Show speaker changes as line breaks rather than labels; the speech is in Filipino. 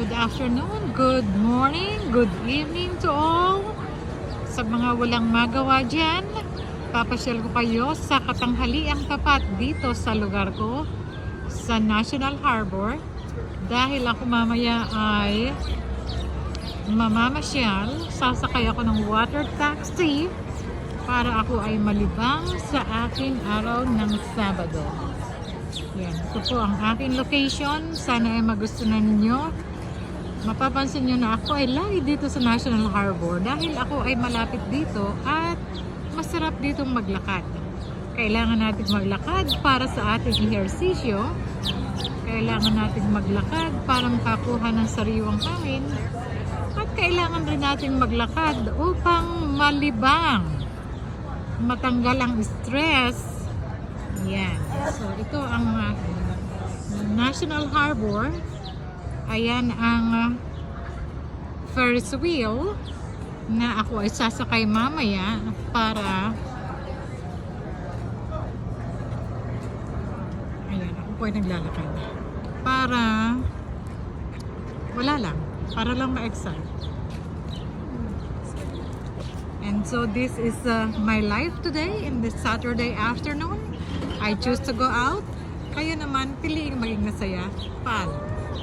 Good afternoon, good morning, good evening to all. Sa mga walang magawa dyan, papasyal ko kayo sa katanghaliang tapat dito sa lugar ko, sa National Harbor. Dahil ako mamaya ay mamamasyal, sasakay ako ng water taxi para ako ay malibang sa aking araw ng Sabado. Yan, ito po ang aking location. Sana ay magustuhan ninyo. Mapapansin nyo na ako ay lagi dito sa National Harbor dahil ako ay malapit dito at masarap dito maglakad. Kailangan natin maglakad para sa ating ehersisyo. Kailangan natin maglakad para makakuha ng sariwang hangin. At kailangan rin natin maglakad upang malibang, matanggal ang stress. Yan. So, ito ang National Harbor. Ayan ang Ferris wheel na ako ay sasakay mamaya para ayan, ako po ay naglalakad para wala lang, para lang ma-excite. And so this is my life today in this Saturday afternoon. I choose to go out. Kayo naman, piliing maging masaya. Paalam.